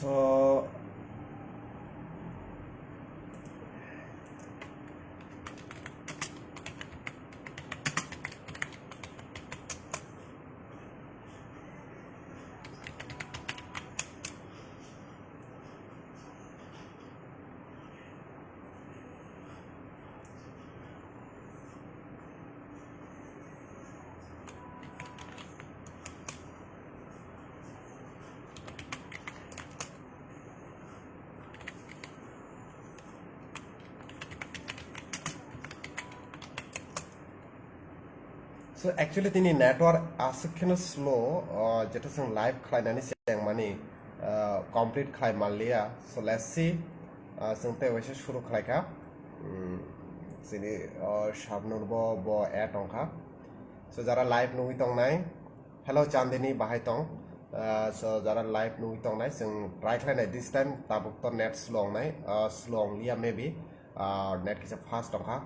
So actually tini network asikhen slow jeta sing live khlainani seng mani complete khlai malia so let's see sing te wese shuru khlaika sini Shabnur bo add tongkha so jara live nui tongnai hello Chandini bahai tong so jara live nui tongnai sing try khlainai this time tabuk to net slow nai slow lia maybe net kisa fast tongkha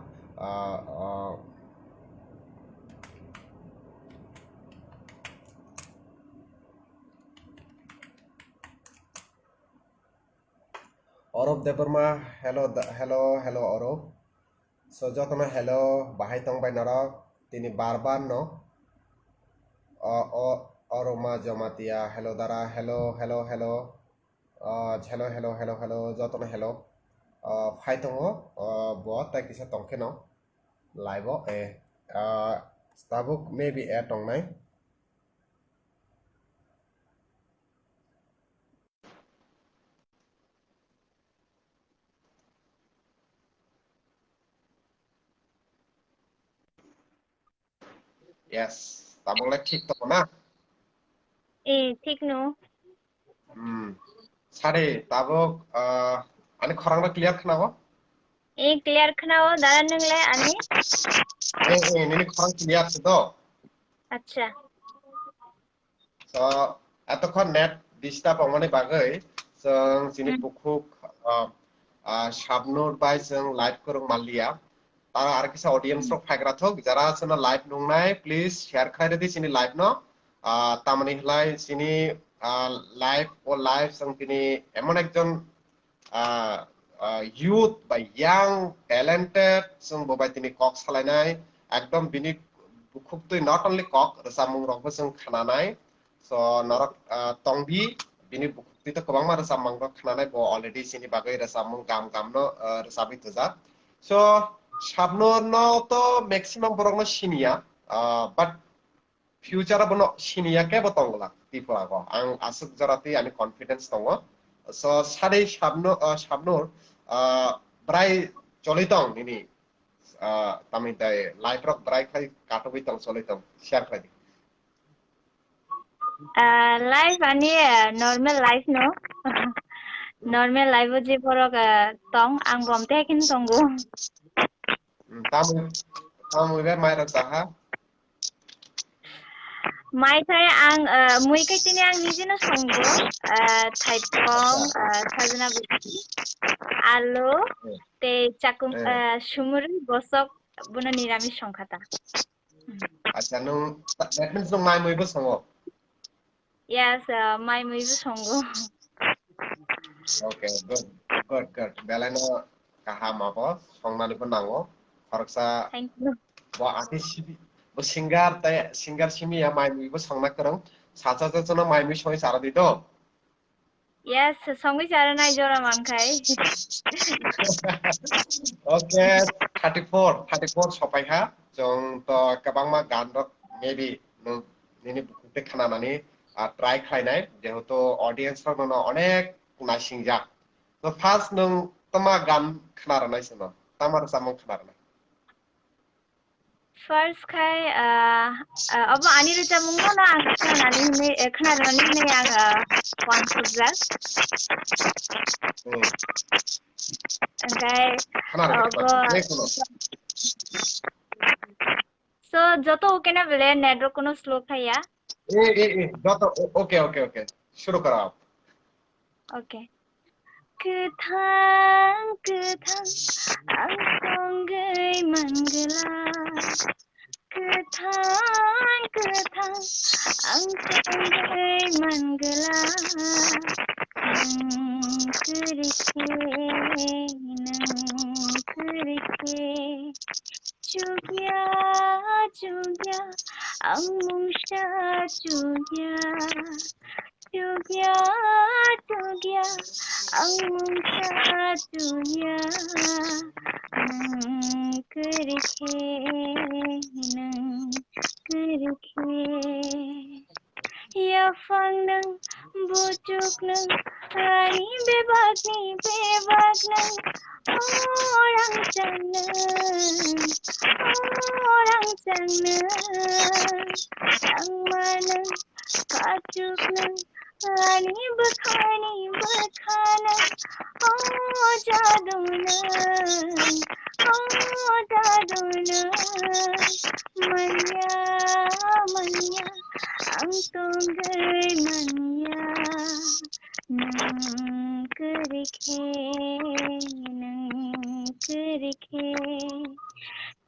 Orob Debarma, hello Orob. So jotona hello bahai tong bai nara tini barbar no Oroma Jamatia hello dara hello jotona hello phai tongo bo ta kisa tongke no live stabuk maybe add tong nai yes tabuk la thik to na ঠিক no sare tabuk ani khorang la clear khnago clear khnaও দাঁড়ান নংলাই ani nini khorang clear se to আচ্ছা so এতক্ষণ net disturb আমani bagai जों jini bukhuk Shabnur bai जों live korong malia tara ar kisa audience rok phagra thok jara sono live nungnai please share khaire di sini live no tamani hlai sini live जों tini emon ekjon youth বা young talented जों bobai tini kok salainai ekdom bini bukhuk tui not only kok samung rok bo जों khananai so norok tongbi bini bukti to kobang ma samang rok khananai bo already sini bagai samung gam no sabi tuja so Shabnur no to maximum borok no sinia but future bono sinia ke botongla Tripura ko ang asuk jarati ani confidence tongo so sare Shabnur brai cholitong ini tamin tai live rock brai khai katobi tong cholitong share khai live ani normal live no normal live je porok tong ang romte kin tongo tamu be mai ra taha mai thai ang mui kai tini ang nijino songo thai tong sajna alu te chakum sumur bosok buno niramis সংখাতা acha nung that means nung mai mui bo songo yes mai mui bo songo okay good belano kaham apa songnani bo nango koroksa thank you bo artist bo singer simi ya mai mui bo songna korong sacha jono mai mui songi sara di to yes songi sara nai jora mankai okay 34 sopai ha jong to kabangma gan rok maybe nung nini bukute khananani try khlainai jehetu audience rok no onek nasingjak so first nung tama gan khnarnai sino tamar samung khnarnai first kai abo ani ru chamung no na khanani ne ang one subject okay abo so joto okay na bele network kono slow khaya joto okay shuru karo aap okay Kethang ang songai manggala Kethang ang songai manggala Jugya, jugya, ang mungsa jugya. Jugya, jugya, ang mungsa jugya. Nang kerikhe, nang kerikhe. Ya fang nang bujuk nang rani bebak nang orang sana ang manang kajuk nang rani bekhana jadu nang manya manya ang tunggal manya nang kerikhe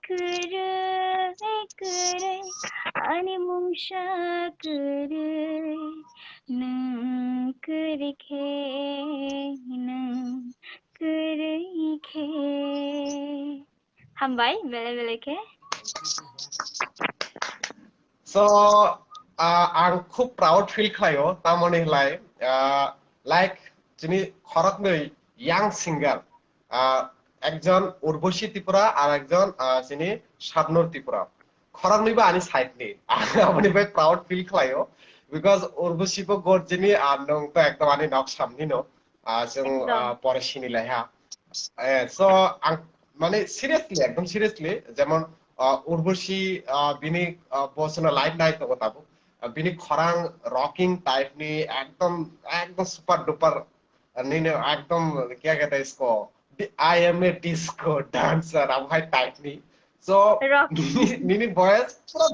kere ani mungsha kere nang kerikhe hambai bele ke So ang খুব proud feel খায়ো তামনে হলাই like যিনি খরকনই young singer একজন উর্বশী ত্রিপুরা আর একজন যিনি শাবনুর ত্রিপুরা খরকনইবা আনি সাইডনি আপনি ভাই proud feel খায়ো because উর্বশীবো গর যিনি নং তো একদম আনি নক সামনিনো जों পরে সিনিলাই হা so ang মানে সিরিয়াসলি একদম সিরিয়াসলি যেমন উর্বশী বিনি বসনা লাইভ নাই তো কথাবো বিনি খরাং রকিং টাইপ নি একদম সুপার ডুপার নিনে একদম क्या कहते हैं इसको I am a disco dancer अब हाई टाइप नी सो निनी वॉइस पूरा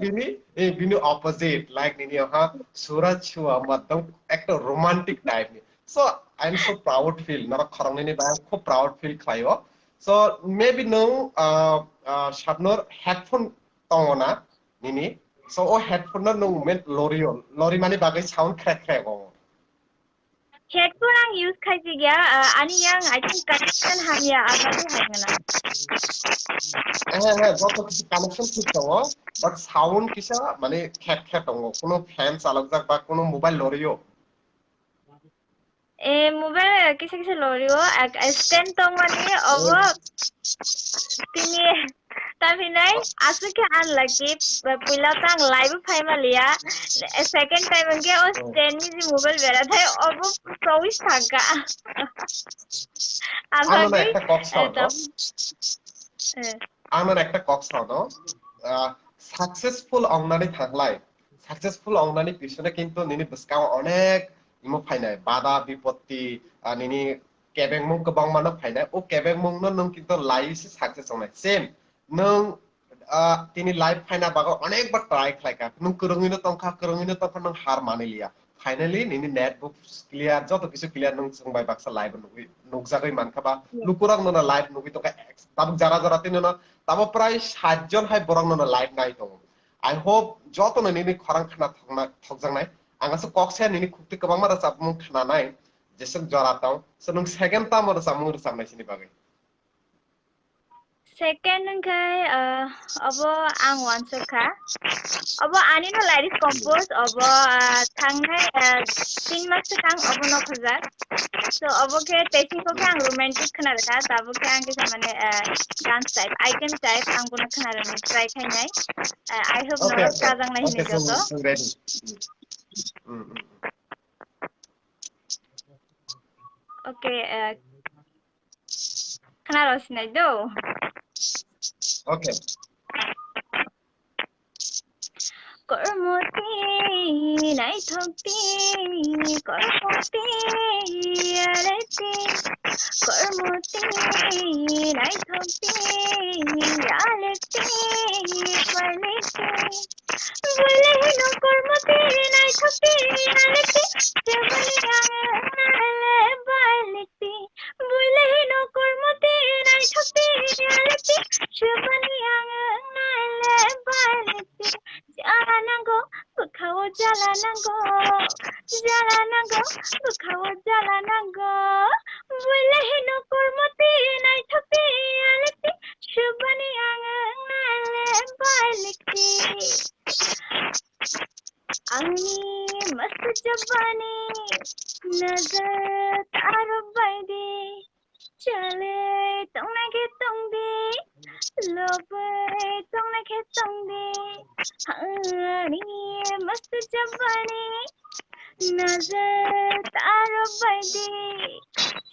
बिनी ऑपोजिट लाइक निनी हा सूरज छुआ मतलब एक तो रोमांटिक टाइप नी सो I am so proud feel नरा खरंग निनी बाय खूब प्राउड फील खायो so maybe no Shabnur headphone tongona nini so o headphone no moment lori mani bagai sound crack go headphone ang use khaji gya ani yang I think connection hamya agadi hagna joto kichu connection ঠিক tongo but sound kisa mane khat tongo kono fan chalok jak ba kono mobile loriyo mobile kisa loriyo stand tongani obo tini taminai asuke unlucky pila tang live phaima liya second time ge o stand ni mobile bera thai obo 24 thaka amana ekta cock sound amana ekta cock sound successful ongnani thanglai successful ongnani pishone kintu nini biskao onek imo phainai bada bipatti nini kebengmung kobang mano phainai o kebengmung no nung kintu live success onai same nung tini live phaina bago onekbar try khlaika nung kurungino tongkha nung har maniliya finally nini netbook clear joto kichu clear nung sungbai baksa live nukjagai mankaba lukurang no live nugi to tab jara tinno tabo pray 7 jon hai borang no live nai to I hope joto no nini khorang khana thokjangnai angaso kokse nini khukti kabang mara sapmung khana nai jesek jara taw so nung second ta mara samung samnai sini bagai second kai abo ang once ka abo ani no lyrics compose abo thangnai 3 mas kang abo no khajak so abo ke technique ko ang romantic khana rakha tabo ke ang kisa mane dance type item type ang kono khana ran try khai nai I hope no kajang nahi ni joto okay khana rosnai do okay Kormoti nai thokti kormoti areti kormoti nai thokti aleti paleti bole no kormoti nai thokti aleti jabaliya baleti bole no kormoti nai thokti aleti jabaliya baleti Jalanango, kau jalanango, जालानांगौ बुखाव जालानांगौ बुलाहि न'खर मते नायथ'पे आलेति सुबानि आङो नाले बालिति आंनि मस्त जवानी नजर तारो बायदि चले तंनाखे तंदे लोबे तंनाखे तंदे आंनि मस्त जवानी नजर तारो बायदि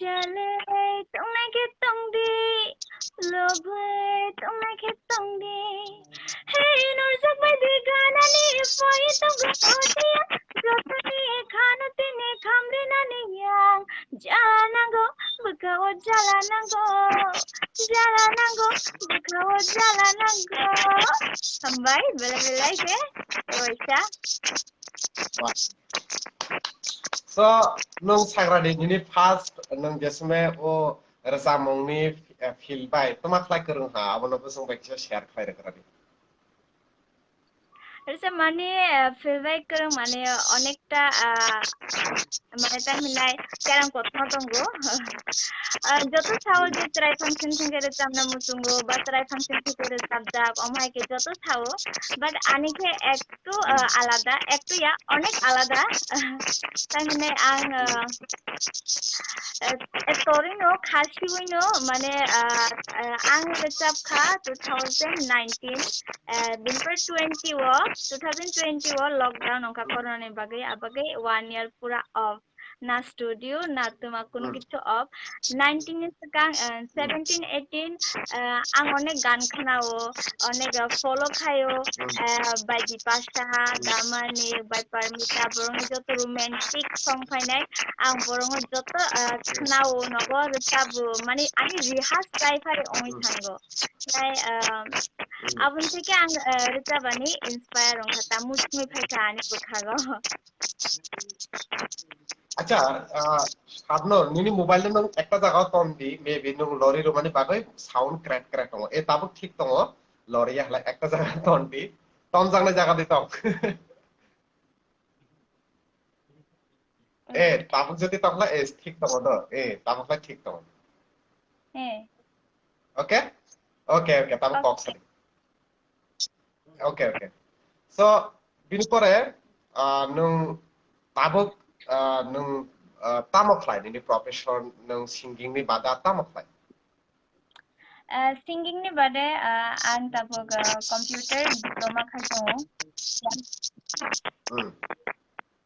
चले तंनाखे तंदे लोबे तंनाखे तंदे हे नरजक बायदि गानानि फय तंगोटिया जतनि खानतिनि खामरिनानि यां जानांगौ बुखाव जालानांगौ बुखाव जालानांगौ हामबाय बेलाय के ओइसा So nung sagradi ini fast nung jesme o resamungni feel by toma khlai kerung ha abono busung baik share khlai rekradi এসে মানে ফিডব্যাক করে মানে অনেকটা মানে তাই মিলাই কেরাম কথা দঙ্গো যত ছাও যে ট্রাই ফাংশন থেকে চামনা মুতুঙ্গো বা ট্রাই ফাংশন থেকে চাবজাব অমাইকে যত ছাও বাট আনিকে একটু আলাদা একটু অনেক আলাদা তাই মানে আং তোরিনো খাসিবইনো মানে আং রেচাবখা 2019 बिनपर 2020 वो लॉकडाउन ओंका कोरोना ने बागे आबागे 1 year पूरा ऑफ ना स्टूडियो ना तुमा कोनो किछु ऑफ 19 सकां 17 18 आं अनेक गान खोनाओ अनेक फलो खायो बायदि पास्ता दामानि बाय पारमिता बरंग जत रोमांटिक सॉन्ग फाइनाय आं बरंग जत खोनाओ नगो रोजाबो माने आनि रिहार्स ट्राइफारे ओइ थांगो नाय abun থেকে ang rizabani inspire ong kata musmi phaika ani bukhago acha Shabnur nini mobile nung ekta jaga ton di maybe nung lorry ro mani bagai sound crack tong e tabuk thik tong lorry ya hala ekta jaga ton di ton jangna jaga di tong e tabuk jodi tong la e thik tong do e tabuk la thik tong okay tabuk box okay so bini pore nung tabuk nung tamokhlai ni profession nung singing ni bada tamokhlai singing ni bade ang tabuk computer diploma khajo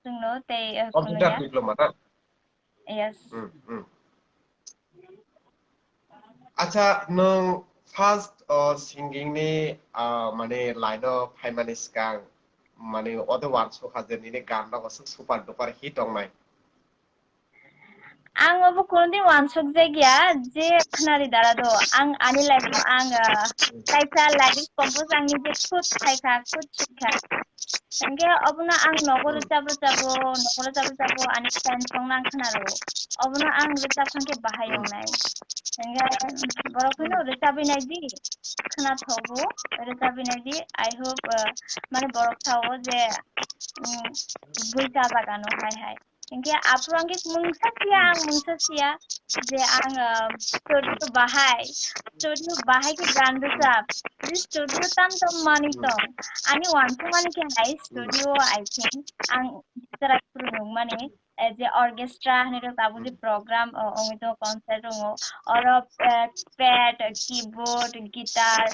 sungno te computer diploma na yes acha nung first singing ni mane line of Haimani Skang mane other ones who has ni gan na super duper hit ong mai ang obo kondi wansuk jegya je khnari dara do ang ani life ang kaisa lyrics compose ang ni je khut khaika khut sikha engge obuna ang nogor chabo ani fan song nang khnaro obuna ang recap khangke bahayong nai engge borokino recabi nai di khna thobo recabi nai di I hope mane borok thawo je buita bagano hai engge aprangke mungsa sia je ang studio bahai ke gan recap this studio tam mani tong ani wantu mani ke hai studio I think ang tara prunung mani যে orchestra নেটো তাবুজি program অমিত concert or pad keyboard guitar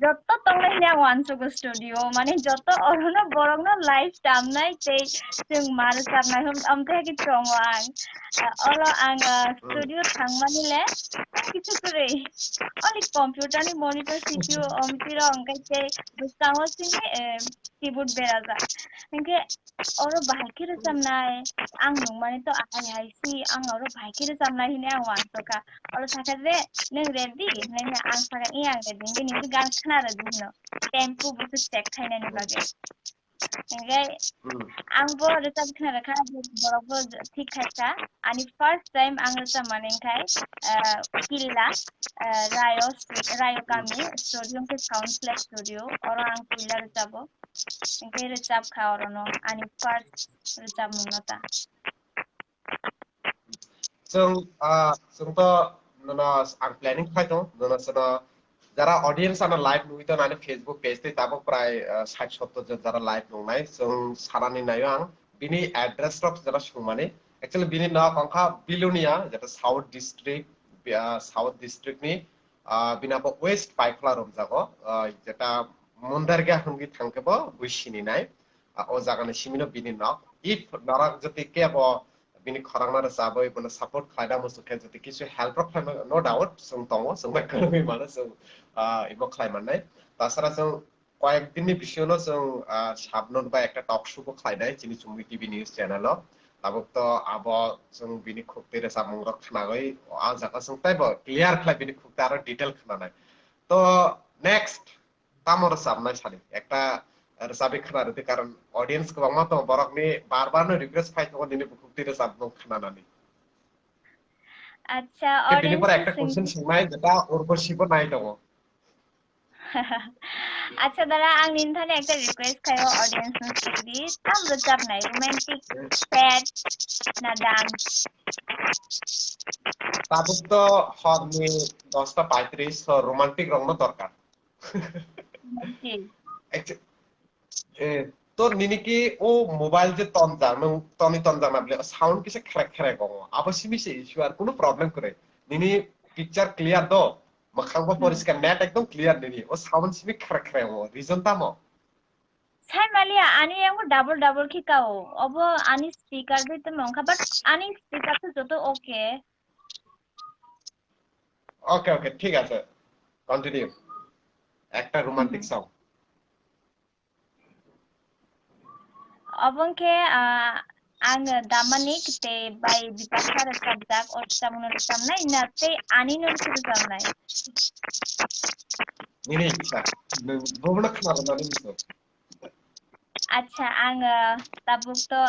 যত তংলাই না ওয়ানসুগ studio মানে যত অরনো বরংনো live টামনাই তেই जों मार साबनाय हम amte ki chongwang olo ang studio thangmanile kichu kore only computer ni monitor CPU omtira onkai te bustango sini keyboard beraja engke oro bahakir samnai ang nungmani to ahai si ang oro bahakir samnai hine ang wantoka oro sakade neng ready neng ang saka iang ready ni gan khana ra dino tempo busu check khaina ni bage Engkai angbo resab khana kha borokbo thik khaisa ani first time ang resab manengkai killa Rayo kami studio ke sound flex studio oro ang puila resabo engkai resab kha orono ani first resab munota जों तो नना आं planning खाइ दं नना सना যারা audience আনা live নুইতো নানি ফেসবুক পেজ তে তাবো প্রায় 60-70 জন যারা লাইভ নুনাই जों সারানি নাইও आं बिनि एड्रेस रक যারা সুমানে एक्चुअली बिनि ना कंखा बिलुनिया যেটা সাউথ ডিস্ট্রিক্ট নি বিনাবো ওয়েস্ট পাইখলা রম জাগো যেটা মন্দারগা হংগি থাংকেবো বুইসিনি নাই ও জাগানে সিমিনো বিনি না ইফ নারাক যদি কেবো बिनि खरांना जाबो इबोनो सपोर्ट खायदा मुसुखे जति किछु हेल्प रक नो डाउट जों दङो जों बायखौनो माने जों इबो खायमाननाय तासारा जों কয়েক দিনनि बिषयनो जों साबनुर बा একটা टक शो को खायनाय जिनि चुंगि टीवी न्यूज चैनल ताबो तो आबो जों बिनि खुक्ते रे सामुं रक खानागै आ जाका जों ताइबो क्लियर खाय बिनि खुक्ते आरो डिटेल खानानाय तो नेक्स्ट तामर साबनाय सानि একটা साबि खानादो कारण ऑडियंस गोबां मा दं बरकनि बार-बारनो रिक्वेस्ट फायतो दिनै बुकुक्ति साबनुर खानानानै আচ্ছা के অডিয়েন্স बिनिफ्राय একটা কোশ্চেन सोंनाय যেটা उर्वशीबो नाय दङ আচ্ছা দাদা आं निन्थाने একটা রিকোয়েস্ট খাইও অডিয়েন্স नुसुदि ताम रोजाब नाय रोमांटिक सैड ना डांस তাবুক তো হরনি 10টা 35 রোমান্টিক রং দরকার তো নিনিকি ও মোবাইল যে তনজা নং তনি তনজা মাবলে সাউন্ড কিসে খরক খরক গো আবশ্যই সে ইস্যু আর কোনো প্রবলেম করে নিনি পিকচার ক্লিয়ার দো মখাংবা পরিষ্কার নেট একদম ক্লিয়ার নিনি ও সাউন্ড সিবি খরক খরক গো রিজন তামো সাই মালিয়া আনি এমন ডাবল ডাবল খিকাও অব আনি স্পিকার দিতে মংখা বাট আনি স্পিকার তো যত ওকে ওকে ওকে ঠিক আছে কন্টিনিউ একটা রোমান্টিক সং অবংকে आङो दामानिक ते बाय बिपासार साबजाक अटसामुनो सामनाय नाते आनिनो सामनाय निनि इच्छा बुबना खानानै मिसो আচ্ছা आङो ताबुक तो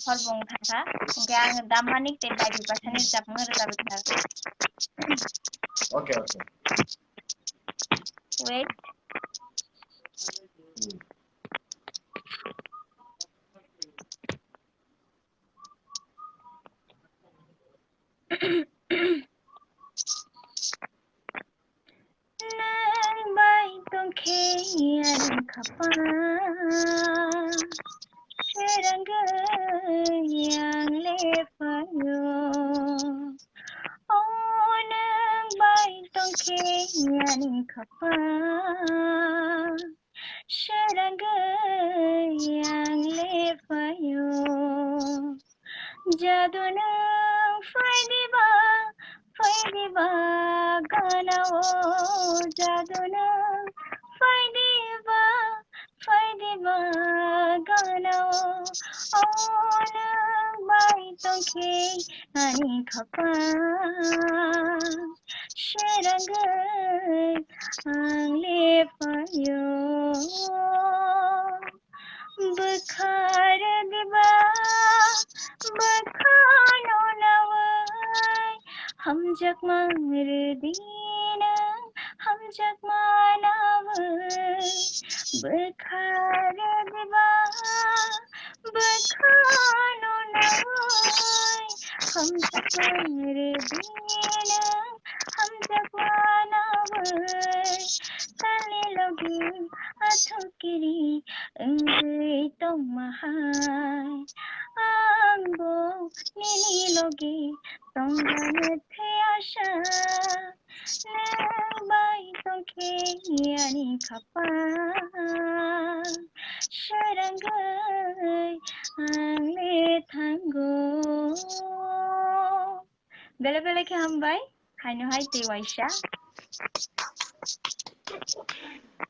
हरबं थाखा ओंके आङो दामानिक ते बाय बिपासानि जाबमुनो रोजाबो थार okay okay wait nang bay tong khian khapa serang yang le payo oh nang bay tong khian khapa serang yang le payo jadu nang faidiba ganao jadu nang faidiba ganao oh nang bai tongke ani khapa serang ang le payo bukhar diba bukhano nawai हम जग मार दीना हम जग मानव बखार दिवा बखानो नवाय हम जग मार दीना हम जग मानव तले लोगे अथुकिरी अंगै तो महाय आंगो निनी लोगे तंगने थे आशा नबाई तोके यानी खपा शरंगै आंले थांगो बेले बेले के हम भाई खाइनो हाय ते वाइशा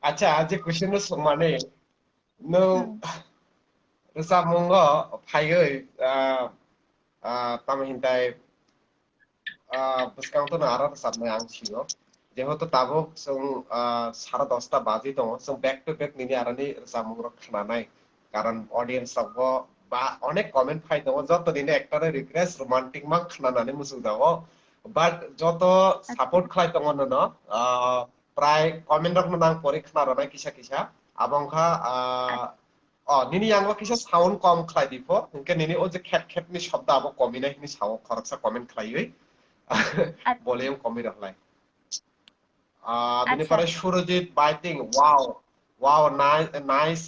अच्छा आज क्वेश्चन माने नो रसा मंगो फायै तामहिनताय बुसकांतो ना आरो साबनाय आं सिङो जेहेतु ताबो जों 10:30 बाजि दङ जों बेक टु बेक निनि आरानि जामुं खानानाय karon audience rago ba onek comment phai dago joto dine ektare request romantic mak khnanane musuk dago but joto support khlai tongo no pray comment rok nang pore khnarona kisa kisa abongkha nini yango kisa sound kom khlai dipo hinke nini o je khet khet ni shobda abo komina hini sawo khoroksa comment khlaioi volume komi rahlai binipare Surojit Baiting wow nice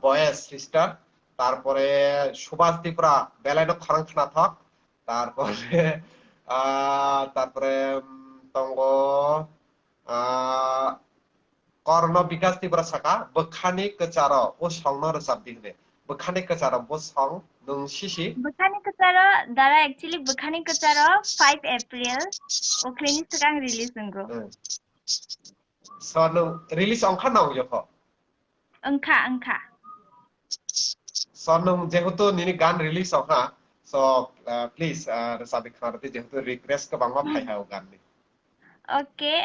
voice sister তারপরে সুভাষ ত্রিপুরা বেলাইনো খরং খানা থাক তারপরে তারপরে তঙ্গ কর্ণ বিকাশ ত্রিপুরা সাকা বখানি catcher ও সংন রসাব দিনে বখানি catcher বো সং নং শিশি বখানি কেচার দ্বারা एक्चुअली বখানি কেচার 5 এপ্রিল ওখলেনি সাকাং রিলিজ নগো so nung release ongkha nang joko angka so nung jehutu nini gan release ongkha so please sabi kharati jehutu request ko bangma phai hao gan ni okay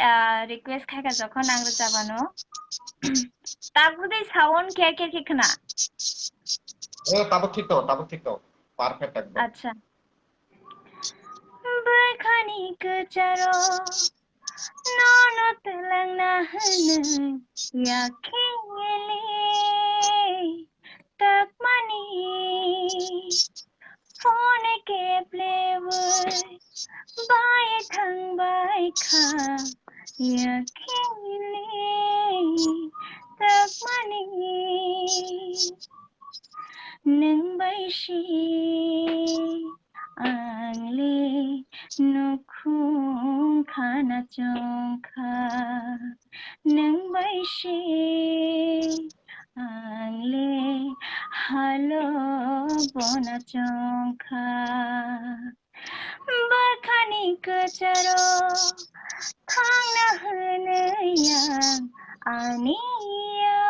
request khaika jokhon ang rojabano tabudai sound kya khna tabo ঠিক তো perfect ekdom acha berkhani kecharo nono telang na hane yakini tak mani phone ke play bai thang bai kha yakini tak mani nung bai shi angli nukhung khana chongkha nung bai shi angli halo bona chongkha barkhani kecharo thangna hanayang aniya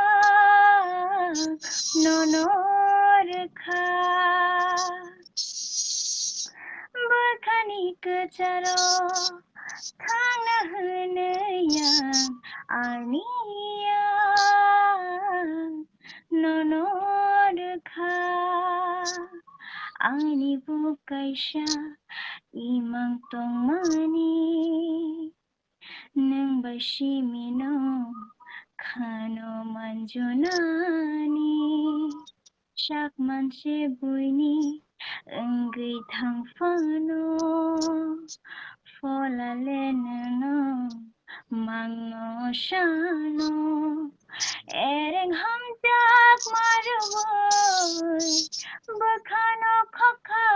nonor kha barkhani kecharo thangna hanayang aniya nonor kha ani bukaisha imang tongmani nung bashimino khano manjonani shak manse buini enggi thangfano folale nano mango shano ereng hamjak maruboy bakhano khokha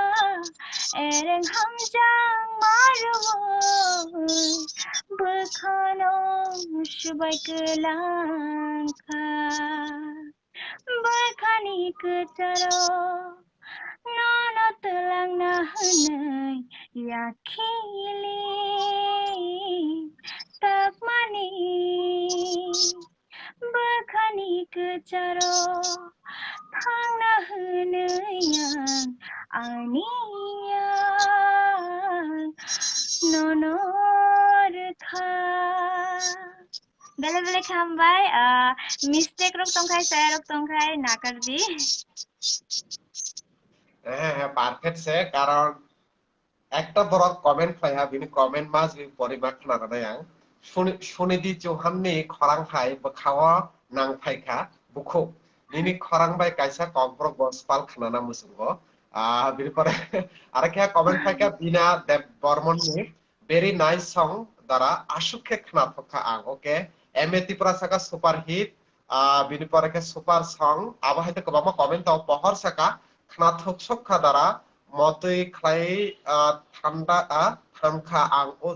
ereng hamjak maruboy bakhano shubai kelangkha barkhani kecharo nono telang na hanai yakili tak mani barkhani kecharo thangna hanayang aniya nonor kha bele bele khambai mistake rok tongkhai saya rok tongkhai nakardi হ্যাঁ perfect সে কারণ একটা বড় comment ফাইহা বিনি comment মাস B পরিমাক খানা yang Sunidhi চৌহাননি খরাং phi বখাওয়া নাং ফাইখা বুখু নিনি খরাং by কাইসা কমপ্রক বসপাল খানানা মুসুঙ্গ বিনি পরে আরেকটা কমেন্ট ফাইকা বিনা দেব বর্মননি ভেরি নাইস সং দ্বারা আশুকে খানা থকা আং ওকে M A Tripura Saka super hit বিনি পরে কে সুপার সং আবা হয়তো কবামা কমেন্ট তাও পহর সাকা খানা থক সক্ষা দ্বারা মতই খাই ঠান্ডা থামখা আং ও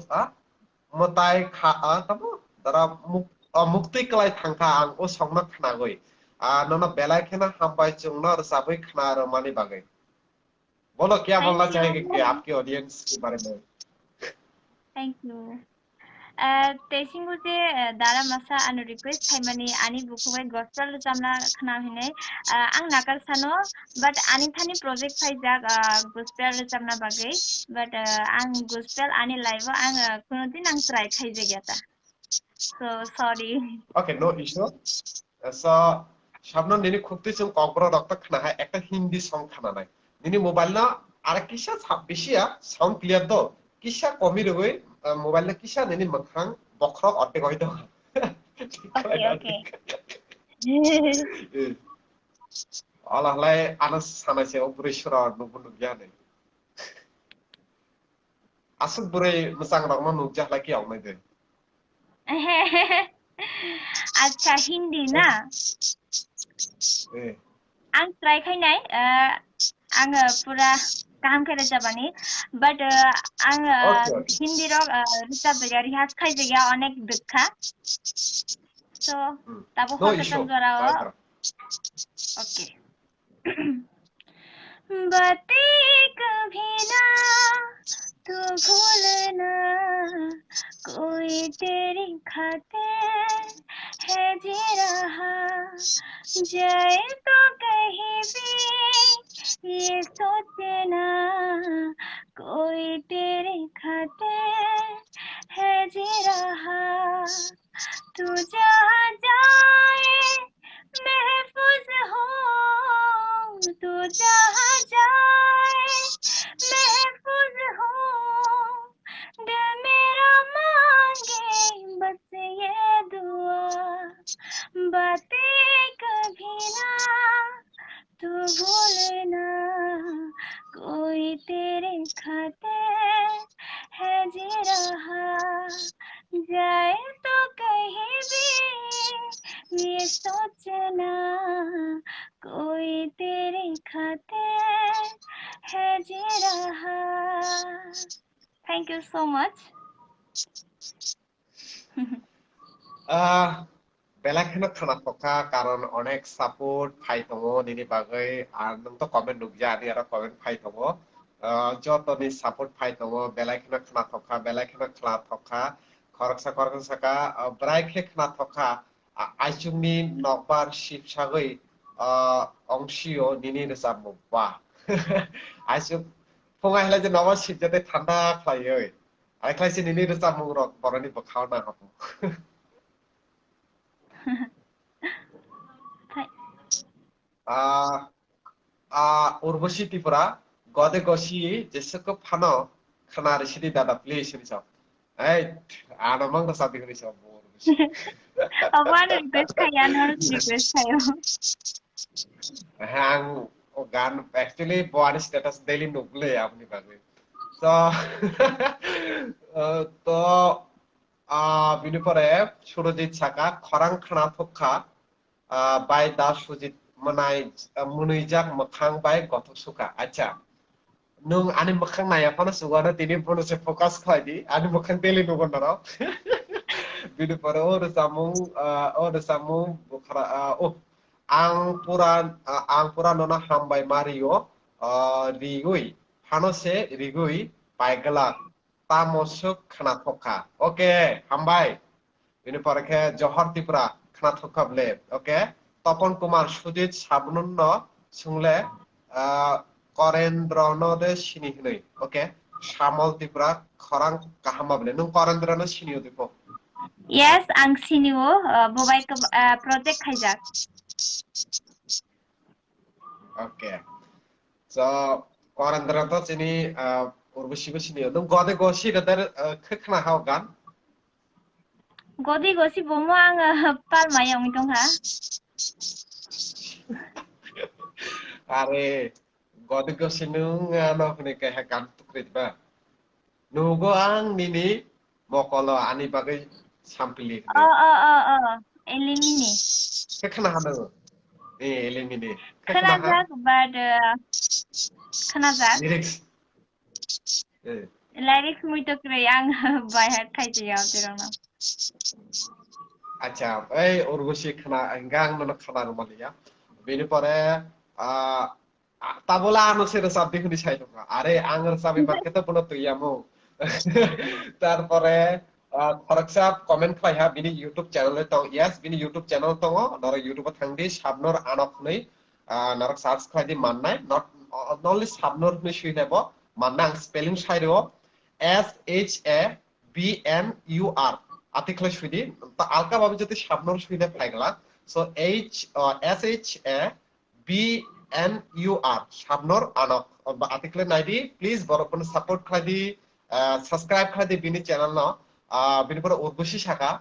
মতাই খা তাবো দ্বারা মুক্তি কলাই থাংখা আং ও সংনা খানাগই नोना बेलाय खेना हामबाय जोंना रसाबै खाना रमानी बागै बोलो क्या बोलना चाहेंगे कि आपके ऑडियंस के बारे में थैंक यू तेसिंगु जे दारा मासा आनु रिक्वेस्ट थाइमानि आनि बुखुबाय गस्ट्रल जामना खाना हिने आं नागार सानो बाट आनि थानि प्रोजेक्ट फाइजाक गस्ट्रल जामना बागै बाट आं गस्ट्रल आनि लाइव आं कुनो दिन आं try खाइजे गयाता so sorry okay no issue so Shabnur nini khukti chung kokbro dokta khana hai ekta Hindi song khana nai. Nini mobile na ara kisha bishia sound clear do. Kisha komi roi mobile na kisha nini makhang bokrok otte goi do. Okay. Allah lai anas sana se operation nubun nubya nei. Asuk burai musang rok ma nubja lagi au mai de. আচ্ছা হিন্দি না आं try खायनाय आङो पुरा गाहाम खेला जाबानि बाट आङो हिन्दी रक रिसाबया रिहास खायजया अनेक दुखा सो ताबो हसतन जराओ ओके बातें कभी ना तू भूलना कोई तेरी खातिर है जी रहा जाए तो कहीं भी ये सोचना कोई तेरी खातिर है जी रहा तू जहाँ जाए महफूज हो तू जहाँ जाए महफूज हो दिल मेरा मांगे बस ये दुआ बातें कभी ना तू भूलना कोई तेरे खातिर है जी रहा जाए तो कहीं भी ये सोचना कोई तेरे खातिर है जी रहा थैंक यू सो मच বেলাখেনো খানা থকা কারণ অনেক সাপোর্ট ফাই দङ নিনি বাগै আর নং তো কমেন্ট নুগজা আনি আর কমেন্ট ফাই দङ যতনি সাপোর্ট ফাই দङ বেলাখেনো খানা থকা খরকসাকা ব্রাইখে খানা থকা আইচুংনি নকবার শিবসাগৈ অংশীয় নিনি রেজাবো বা আইচুং ফঙাইলা যে নবা শিবজাতে ঠান্ডা খাইयो আই খাইছে নিনি রেজাবো রক বরনি বখাও না হবো Urvashi Tripura, Gode Goshi, Jessica Pano, Canary City Dada, please, himself. Hey, I'm among the something himself. I want to request Kayano request Kayo. Hang organ actually body status daily nuclei আপনি পাবেন তো বিনুপরে সুরজিৎ ছাকা খরাং খানা থকা by the Sujit Monai মুনুইজাক মখাং by Goth সুকা আচ্ছা nung ani makhang naya pana sugana tini pono se focus khadi ani makhang tele nugon naro bidu pare or samung bukhara ang pura nona hambai mario rigui phano se rigui paigala tamosuk khana thokha okay hambai bidu pare ke johar Tripura khana thokha ble okay Tapan Kumar Sujit সাবনুন্ন সুংলে করেন্দ্রনদে সিনিহनै ওকে শ্যামল ত্রিপুরা খরাং কাহামাবলে নং করেন্দ্রনো সিনিও depot yes ang sinio bobai project khaijak okay so করেন্দ্র তো চিনি উর্বশিবো সিনিও নং গদে গসি গদর খখনা হাও গান godi gosi bomo ang palmayong itong ha Are God go sinung ano ni kaya kan tukrit ba. Nugo ang nini mokolo ani bagay sampili. Elimini. Kekana hano. Elimini. Kanazak bad kanazak. Lyrics muito kreyang by heart kaijiya dirona. Acha, urgusi khana engang no khana rumaliya. Bini pore tabola ano sira sabdi khuni chailo are angar sabi bakete puno tuyamo tarpore খরকসা comment খাইহা বিনি YouTube চ্যানেলে তো yes বিনি YouTube channel তো নর YouTube থাংদি Sabnur আনকनै নরক search খাইদি মাননাই not only Sabnur নি শুইনেব মাননাং স্পেলিং সাইরো SHABNUR আতিখলে শুইদি তো আলকা ভাবে যদি Sabnur শুইনে ফাইগলা So SHBNUR Shabnur Anok article ID please borokon support khadi subscribe khadi bini channel no bini pore urbushi shaka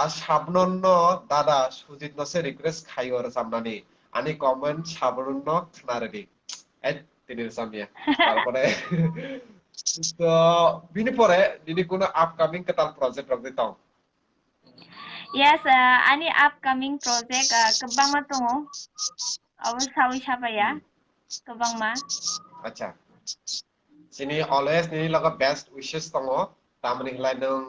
আর সাবনন্ন দাদা সুজিত নসে রিকোয়েস্ট খাইওর সামনানি আনি কমেন্ট সাবনন্ন খানারেডি এই তিনি সামিয়া তারপরে তো বিনি পরে দিদি কোন আপকামিং কেতাল প্রজেক্ট রক দিতাম Yes, ani upcoming project kebang ma tongo. Awal sawi siapa ya? Kebang ma. আচ্ছা sini always ni laga best wishes tongo tamani hilai nung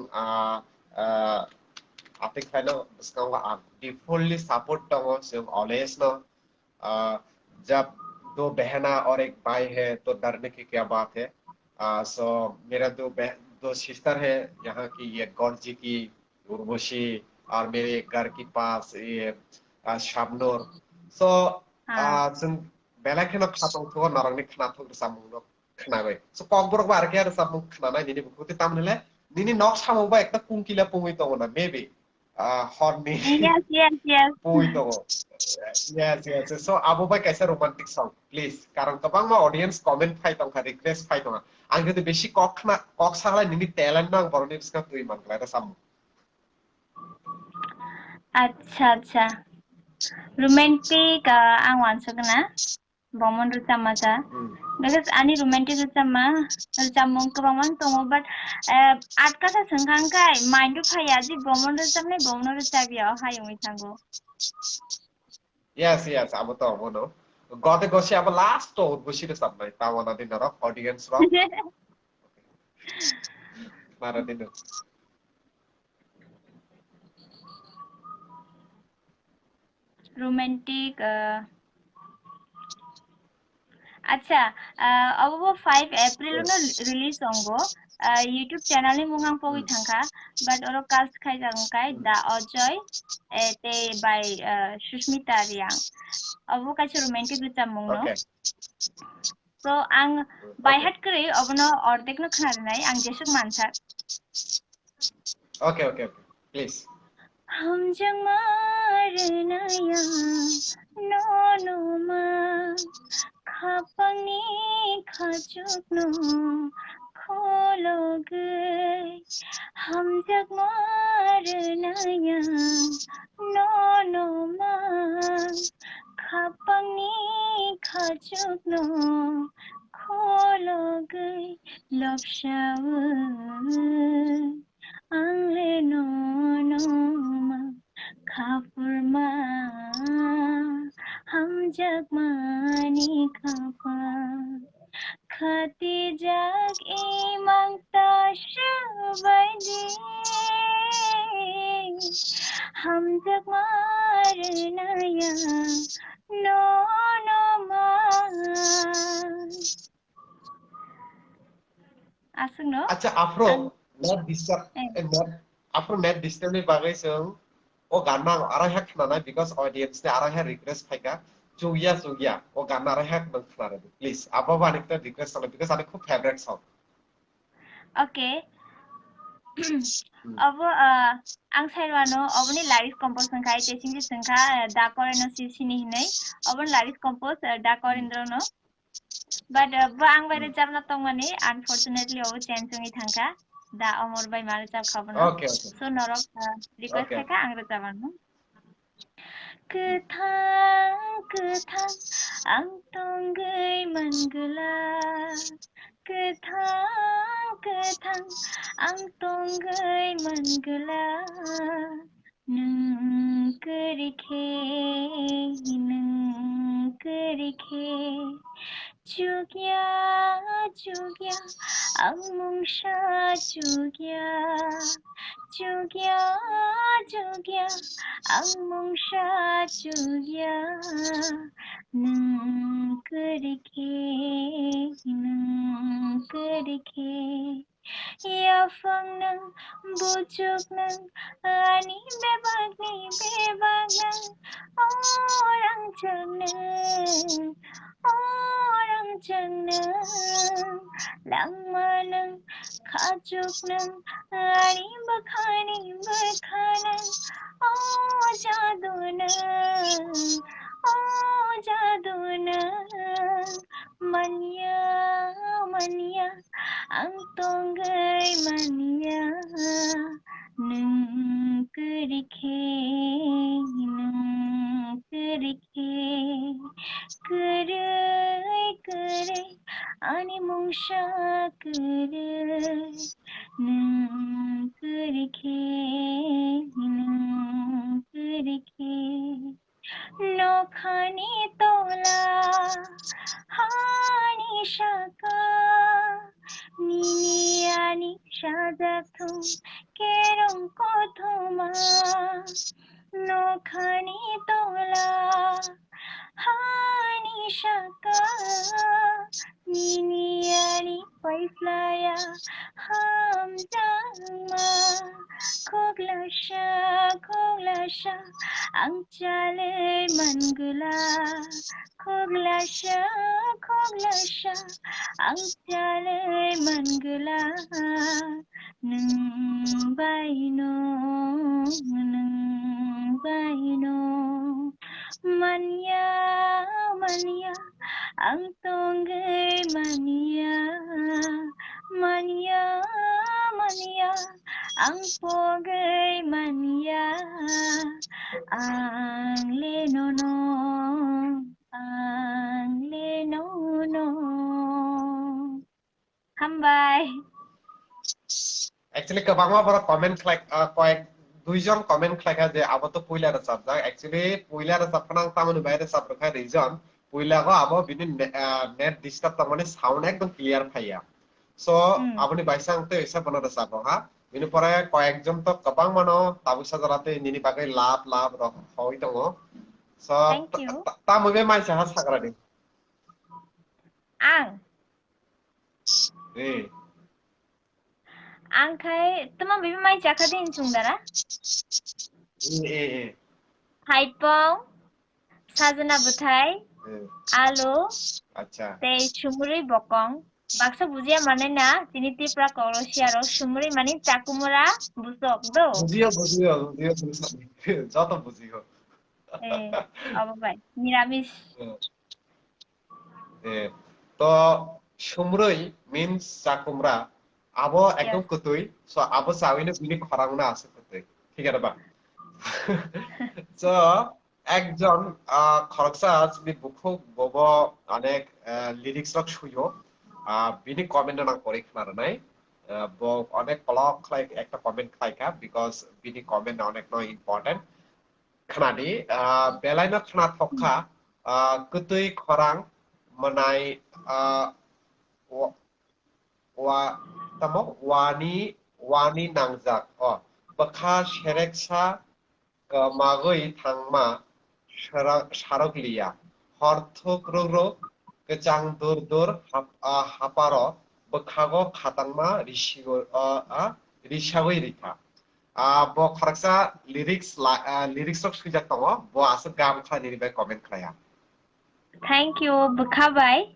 atik faino skanga di fully support tongo sing always no जब दो बहना और एक भाई है तो डरने की क्या बात है सो मेरा दो सिस्टर है यहाँ की ये गौर जी की उर्वशी और मेरे घर के पास ये शाबनूर सो जों बेला खेना खातों तो नारंगनी खाना तो सामुनो खाना गए सो कॉकबोरक बार के यार सामु खाना ना निनी बुकुती तामनेले निनी नॉक सामु बा एकता कुंकिला पुंगी तो ना मेबी हॉर्नी Yes. पुंगी तो yes so abu bhai kaisa romantic song please karon kabang ma audience comment phai tong kha request phai tong ang jodi beshi kok sala nini talent nang boroni biska tui man kala sam Acha. Romantic ang wansa kana. Bomon ruta mata. Because ani romantic ruta ma ruta mong kebang man tongo but at kata sengkang kai mind tu phai aji bomon ruta ne bomon ruta biya hayong itango. yes abu to mono gode gosi aba last to gosi de sam nai tawana din ro audience ro mara din Romantic আচ্ছা अब 5 April no release ongo YouTube channel ni mungang pogi thangka but oro cast khai jangkai da Ajoy te by Sushmita Riang abo kaise romantic bitam mungno so ang by heart kre abono ordek no khana nai ang jesuk mansa okay please हम जंग मारनाया नोमा खापंगनी खाचुकनो खोलो गई हम जग मारनाया नोमा खापंगनी खाचुकनो खोलो गई लपशाव आंले नोमा खाफुरमा हम जगमानी खाफा खती जग among ताशबादी हम जगमारनाया नोमा asung no acha afro net disturb ni bagai sung o ganna ara hak na because audience ne ara hak request phaika chugia o ganna ara hak nang khara please aba ba anikta request sala because ani khub favorite song okay अब आं साइरवानो अबनि Lloris compose संखाय टेसिंग संखा दा Carreno सिसिनि हिनै अबन Lloris compose दा Karendra no but ang bayre jamna tongmani unfortunately o chansongi thangka da amor bai mare jab khabano okay so norok request thaka ang rajabano Kethang ang tonggay manggala Kethang ang tonggay manggala Nung kerikhe Jugya ang mungsha jugya ang mungsha jugya nung kerikhe ya fang nang bujuk nang ani bebag nang orang jangan lang manang kajuk nang ani bakhanang जादुना mania mania ang tonggay mania nung kerike kerai kerai ani mungsha kerai nung kerike nokhani tola hani shaka niniani shajathum kerong kothoma nokhani tola hani shaka niniani paislaya hamjama khoglasha ang chale mangula khoglasha ang chale mangula nung baino mania mania ang tonggay mania mania mania ang pogay mania ang lenono hambay actually kabangma bara comment like koek দুইজন comment লেখা যে আবো তো পয়লার subject actually পয়লার সাবখান তামনি বাইরে subject reason পয়লাগো আবো বিনি net disturb তামনি sound একদম clear ফাইয়া so আপনি বাইসাং তো এসা বনার সাবো হা বিনি পরে কয়েকজন তো কবাং মানো তাবুসা জরাতে নিনি বাগে লাভ হই দङ so তামবে Maisa Ha সাগরানি ang angkai tama bibi mai chaka din chungdara haipong sajana buthai alo acha tei sumuri bokong baksa bujia mane na tini Tripura korosia ro sumuri mani chakumura busok do bujiyo joto bujiyo abo bai niramis তো sumrui means chakumra abo একদম কতই so আবো চাউইনে বিনি খরাংনা আছে কতই ঠিক আছে বা সো একজন খরকসা যিনি বুকু বব অনেক লিরিক্স রক শুয়ো বিনি কমেন্ট না করে খানার নাই ব অনেক ব্লক লাইক একটা কমেন্ট খাইকা বিকজ বিনি কমেন্ট অনেক নয় ইম্পর্টেন্ট খানানি বেলাইনা খানা থকা কতই খরাং মনাই wa tamo wani nangjak bakha shereksa magoi thangma saroglia horthokroro kechang dur haparo bakhago khatangma rishagoi rikha bo kharaksa lyrics rok sujak tongo bo asu gam khani ribai comment khlaya thank you bukhabai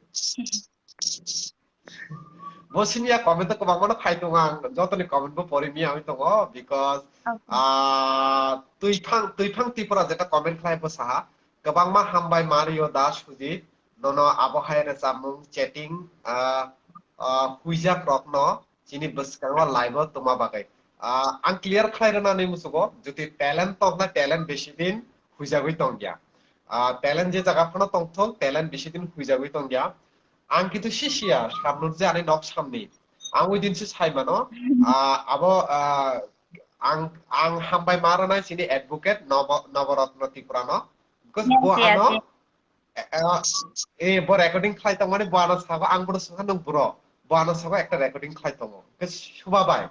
বসিনিয়া comment তো বাংলা খাইতো আং যতনি comment বো পড়িনি আমি তো because তুইফাং Tripura যেটা comment খাই বো সাহা গোবাংমা হামবাই মারিও দাস সুজিত নন আবহায়ারে জামুং চ্যাটিং হুইজাক রত্ন চিনি বসকাংলা লাইভ তোমা বাগাই আং ক্লিয়ার খাইরনা নেই মুসুগো যদি ট্যালেন্ট তক না ট্যালেন্ট বেশি দিন হুইজাগই তংগিয়া ট্যালেন্ট যে জায়গাখানে তংথ ট্যালেন্ট বেশি দিন হুইজাগই তংগিয়া आं किन्तु सिसिया साबनुर जे आने नक सामनि आं ओइ दिनसो साइमानो आबो आं हामबाय मारना सिनि एडवोकेट नवरत्न त्रिपुरानो बिकज बो आनो बो रेकर्डिं खाइता माने बानो साबा आं बो सहा नों ब्र बानो साबा एकटा रेकर्डिं खाइतमो बिकज सुबाबाय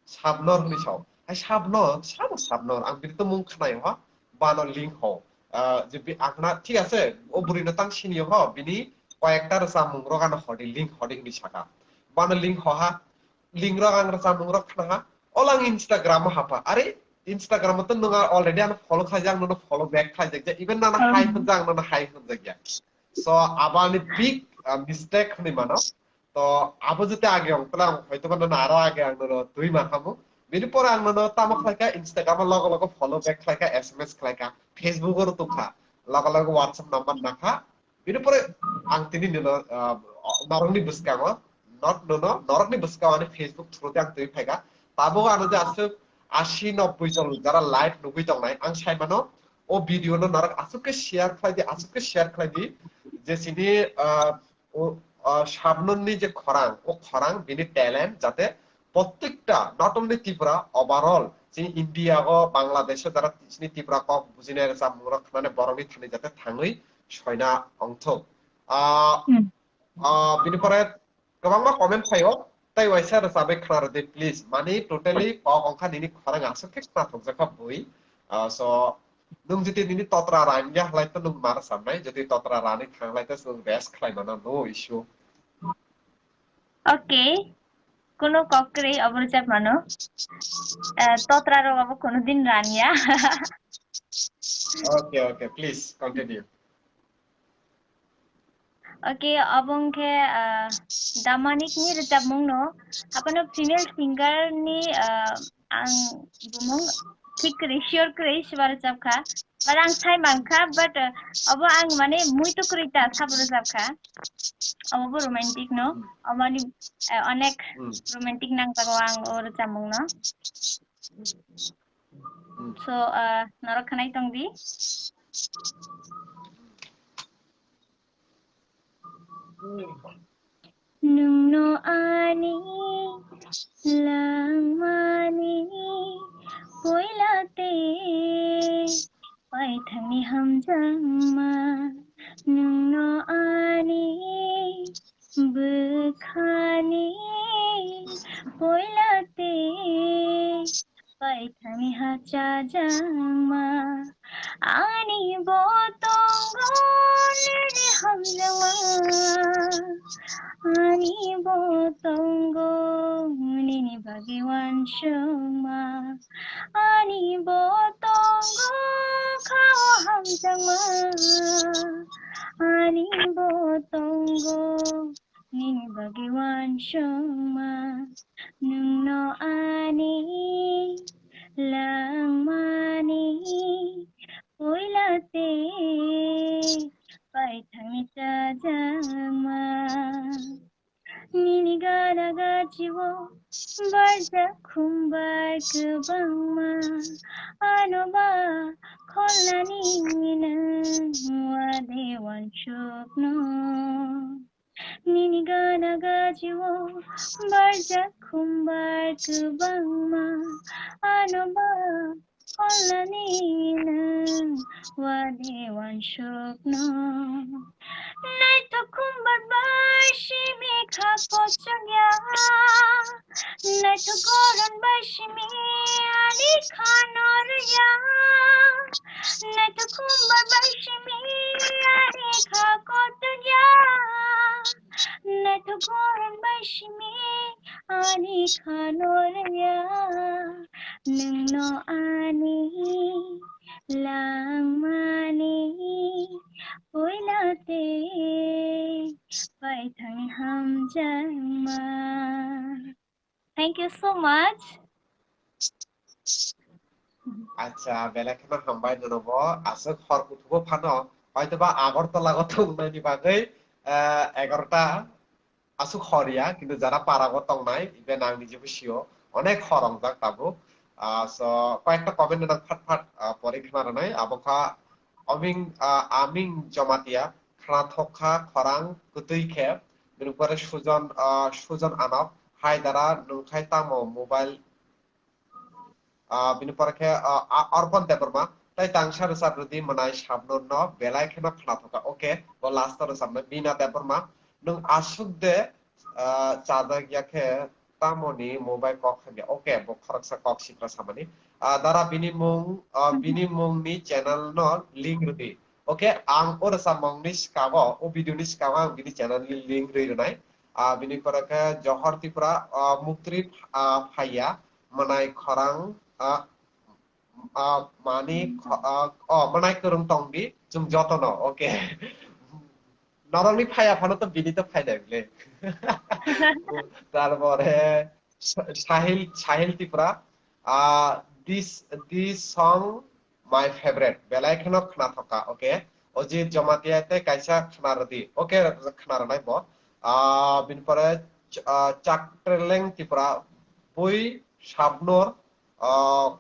साबनर हनिसाव आइ साबनर आं बिखौ मुं खनाय ह बानो लिंक ह जे बि आखना ठीक আছে ও বুড়িনো তাং সিনি হ বিনি কয়েকটা জামুং রগানো হডি লিংক হডি নি সাকা বানো লিংক হহা লিংক রগান জামুং রখানা অলাং ইনস্টাগ্রাম হাপা আরে ইনস্টাগ্রাম তো নঙা অলরেডি আন ফলো খাইজাং ননো ফলো ব্যাক খাইজাক যে ইভেন নানা হাই হনজাং ননো হাই হনজাক গিয়া সো আবানি বিগ মিস্টেক হনি মানো তো আবো যেতে আগে অংতলা হয়তো বা না আরো আগে আং ননো দুই মাখামু बिनि पर आं ननो तामो खलायका इंस्टाग्राम लग लग फॉलो बैक खलायका एसएमएस खलायका फेसबुक और तुखा लग लग व्हाट्सएप नंबर नाखा बिनि पर आं तिनि ननो नरंनि बुसकांगो नट ननो नरंनि बुसकांगो फेसबुक थ्रुते आं तै फायगा ताबो आनो जे आसु 80-90 जन যারা লাইভ নুবি দंनाय आं सायमानो ओ भिडियो नो नरक आसुके शेयार खालायदि जे सिनि শাবনুরনি যে খরাং ও খরাং বিনি ট্যালেন্ট যাতে প্রত্যেকটা নট অনলি ত্রিপুরা ওভারঅল যে ইন্ডিয়া ও বাংলাদেশে যারা সিনি ত্রিপুরা কক বুজিনে যা মুরক মানে বরনি থানি যাতে থাङै সয়না অংথ बिनि परे गोबांबा कमेन्ट फायो ताइ वाइसा रसाबे खनार दे प्लीज माने टोटली क अंखा निनि खरां आसुके खना थकजाखा बुइ स नों जुदि निनि तत्रा रानिया हलाय त नों मार सामनाय जुदि तत्रा रानि थांलाय त जों बेस्ट खालायमाना नो इश्यू ओके কোনো ককরে অবরচাপ মানো তত্রারো বাবু কোনোদিন রানিয়া ओके प्लीज कन्टिन्यू ओके अबंखे दामानिकनि रोजाब मुंनो आपनो फीमेल सिंगारनि आं बुमुं थिक रेशियोर क्रेश बार जाबखा बार आं साइ मांखा बाट अब आं माने मुइतो क्रेटा साबर जाबखा अब रोमांटिक नो अमानि अनेक रोमांटिक नांजागो आं और जामुंनो सो नरखानाय दंदि Nungno ani langmani poilate paithani hamjangma nungno ani bukhani poilate paithani hacha jangma ani botongone hamjangma ani botongo nini bhagwan shoma ani botongo khao hamjangma ani botongo nini bhagwan shoma nungno ani langmani oilate paithani jajama nini gana gajiwo barja khumbar kubangma anoba kholani na wadewan shopno nini gana gajiwo barja khumbar kubangma anoba kholani na wadewan shopno Naito kumbar bashi mikha pochagya Naito goran bashi mi ani khanor ya Naito kumbar bashi mi ani kha kotagya Naito goran bashi mi ani khanor ya Nungno ani langmani oilate paithani hamjangma thank you so much আচ্ছা বেলাখানা হামবাই নব আছে খরকুথবো Fanon হয়তোবা আগরতলা গত উন্নয়নি বাগৈ 11টা আসু খরিয়া কিন্তু যারা পারাগো তংনাই even আং নিজেবো সিও অনেক খরংজাক তাবো সো কয়েকটা কমেন্ট না ফাট পরীক্ষা নাই আবখা অমিং আমিং জমাতিয়া খানা থখা খরাং কুতুই খেপ বিরুপরে সুজন আনব হাই দ্বারা নংখাই তামো মোবাইল বিনুপরखे अर्पण देबरमा ताइ तांसा रसा रदि मनाय शाबनुर न बेलाय खेना खना थका ओके तो लास्ट रसामने बिना देबरमा नों आसुक दे चादा याखे तामोनि मोबाइल कक खगे ओके बो खरकसा कक सिक्रा सामनि दारा बिनि मुंनि चैनल न लिंक रदि ओके आं ओ रसा मंगनि सिकागो ओ भिडियोनि सिकागो आं बिनि चैनल नि लिंक रइनाय बिनि परखे जहर त्रिपुरा मुक्ति फाया मनाय खरां माने मनाय करं तंबि जों जतन ओके नरंनि फाया फानो तो बिनि तो फायदाले तारपरे साहिल Tripura this song my favorite belai khano khna thoka okay Ojit Jomatiate kaisa khnaradi okay khnarnai bo bin pore Chakreleng Tripura bui Shabnur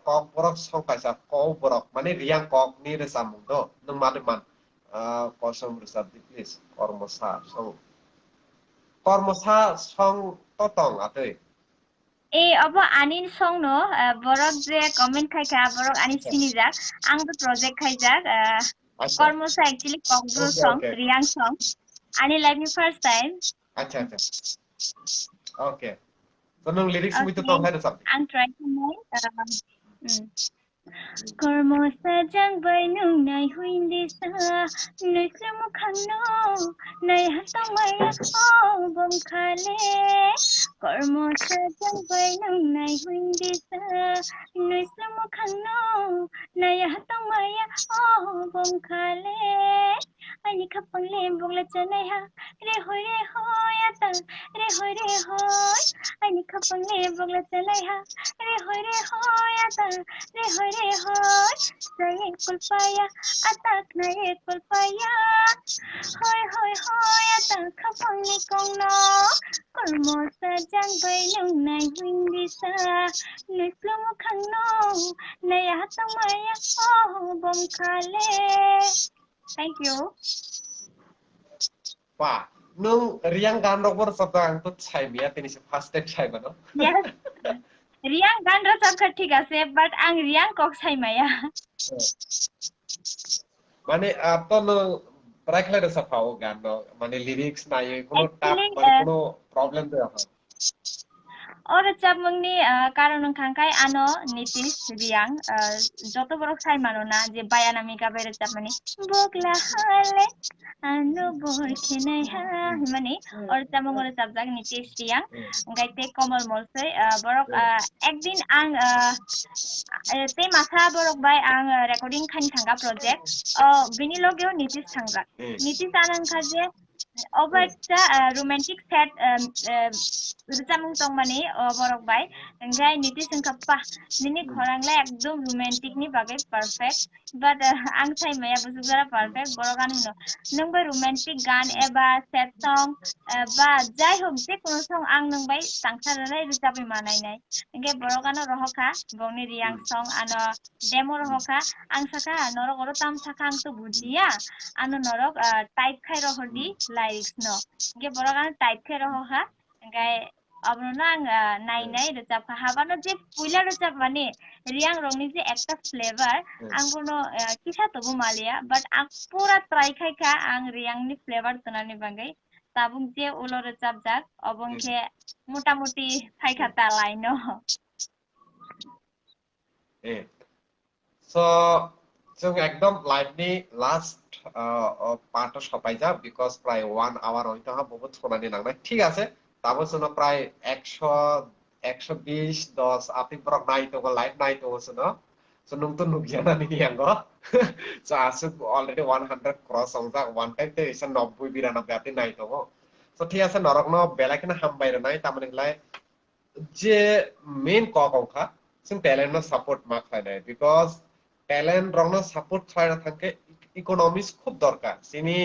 kok borok song kaisa kok borok mane riang kok ni resamung do nung man kosong resab please kormosa song totong atoi अब आनिन सङ न बरक जे comment खाइखा बरक आनि सिनिजाक आं तो project खाइजाक कर्मसा actually ककब्रो सङ रियां सङ आनि लाइफ नि फर्स्ट टाइम अच्छा okay so nung lyrics mo ito tong hai resab आं ट्राई खामनाय Kormo sajang bai nung nai huindi sa nai kramo khangno nai hatang maya o bom khale Kormo sajang bai nung nai huindi sa nai kramo khangno nai hatang maya o bom khale Ani khapang le bogla chanai ha re hoy ata re hoy Ani khapang le bogla chanai ha re hoy ata re hoy Saya kulpaya atak na kulpaya hoy atak khapang ni kong no Kormo sajang bai nung nai huindi sa nai plamo khang no nai hatang maya oh bom khale Thank you. Wah, nung riang gan robor sabang to chai mia tini se first step chai bano. Yes. Riang gan ro sab ka thik ase but ang riang kok chai maya. Mane to no prakhle ro sapao gan no mane lyrics na ye kono tap mane kono problem de ha. Ora chap mungni karon khangkai ano nitis riang joto borok sai mano na je bayanami ka bere chap mani bokla hale ano bor khenai ha mani or chamong ora chap jak nitis riang gaite komal molsoi borok ekdin ang te masa borok bai ang recording khan thanga project bini logeo nitis thanga nitis anang khaje Obaita romantic set Rucamung tong mani borok bai engai niti sengkapa nini khorangla ekdom romantic ni bagai perfect but ang sai maya busugara perfect borogan huno nung bai romantic gan eba sad song ba jai hok je kono song ang nung bai sangsarai rucabi manai nai engai borogano rohoka bongni riang song ano demo rohoka ang saka norok oro tam saka ang to bujia ano norok type khai rohodi lyrics no engai borogano type khai rohoka engai abno nang nai recap habano je puila recap mane riang rongni je ekta flavor ang bono kisa tobu malia but ang pura try khai ka ang riang ni flavor tonani bangai tabung je ulo recap jak obongke motamuti khai khata laino So जों एकदम live नि last part सबाय जा because प्राय 1 our হইতো হা বহুত ফোনানি নাংনাই ঠিক আছে তাবো শুনো প্রায় 120 10 আপনি প্রক নাইতো লাইভ নাইতো শুনো so nung to nugiana ni yango so asu already 100 crossongja one time te isa 90 92 ati naito so ঠিক আছে নরক ন বেলাকিনা হামবাইরে নাই তামনি লাই যে মেইন ককংখা जों टैलेंट न सपोर्ट मा खायनाय बिकज टैलेंट रंग न सपोर्ट खायना थांके इकोनॉमिक्स खूब दरकार सिनी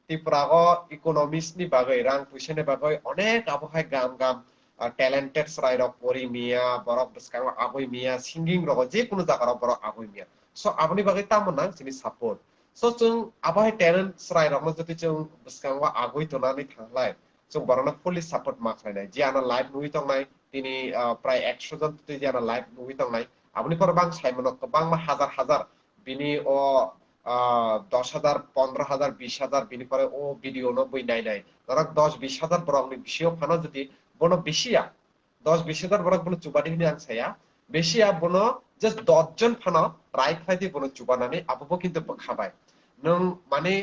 त्रिपुरागो इकोनॉमिक्स नि बागै रां पुइसानि बागै अनेक आबहाय गाम टैलेंटेड सराय रक परि मिया बरक बसकांग आबय मिया सिंगिंग रक जे कुनु जागाराव बरक आबय मिया सो आबनि बागै तामना सिनी सपोर्ट सो जों आबहाय टैलेंट सराय रक जति जों बसकांग आगय तनानै थांलाय जों बरना फुली सपोर्ट मा खायनाय जे आना लाइफ नुइ तंनाय তিনি প্রায় 100 জন তুই যারা লাইভ মুভি তংনাই আপনি পর বাং সাইমনক বাং হাজার হাজার বিনি ও 10,000 15,000 20,000 বিনি পরে ও ভিডিও ন বই নাই নাই ধরক 10 20,000 বরং বিষয় ফানো যদি বনো বেশিয়া 10 20,000 বরং বনো চুবাদি নি আং সায়া বেশিয়া বনো জাস্ট 10 জন ফানো রাইট ফাইদি বনো চুবানানি আবো কিন্তু খাবাই নং মানে